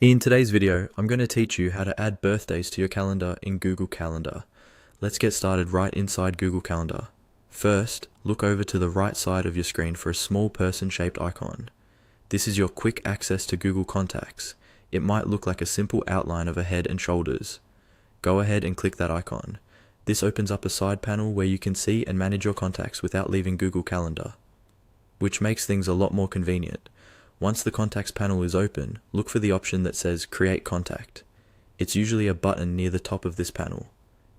In today's video, I'm going to teach you how to add birthdays to your calendar in Google Calendar. Let's get started right inside Google Calendar. First, look over to the right side of your screen for a small person-shaped icon. This is your quick access to Google Contacts. It might look like a simple outline of a head and shoulders. Go ahead and click that icon. This opens up a side panel where you can see and manage your contacts without leaving Google Calendar, which makes things a lot more convenient. Once the Contacts panel is open, look for the option that says Create Contact. It's usually a button near the top of this panel.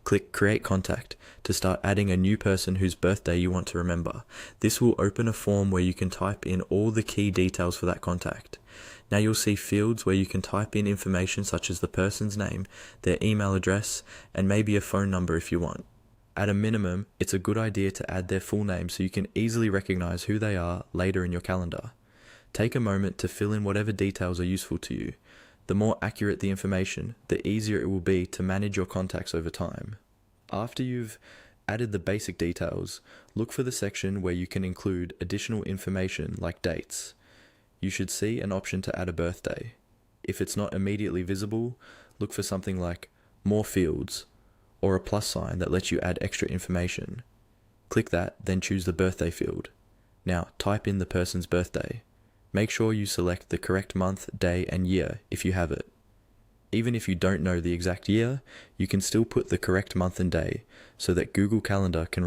Click Create Contact to start adding a new person whose birthday you want to remember. This will open a form where you can type in all the key details for that contact. Now you'll see fields where you can type in information such as the person's name, their email address, and maybe a phone number if you want. At a minimum, it's a good idea to add their full name so you can easily recognize who they are later in your calendar. Take a moment to fill in whatever details are useful to you. The more accurate the information, the easier it will be to manage your contacts over time. After you've added the basic details, look for the section where you can include additional information like dates. You should see an option to add a birthday. If it's not immediately visible, look for something like More Fields or a plus sign that lets you add extra information. Click that, then choose the birthday field. Now type in the person's birthday. Make sure you select the correct month, day, and year if you have it. Even if you don't know the exact year, you can still put the correct month and day so that Google Calendar can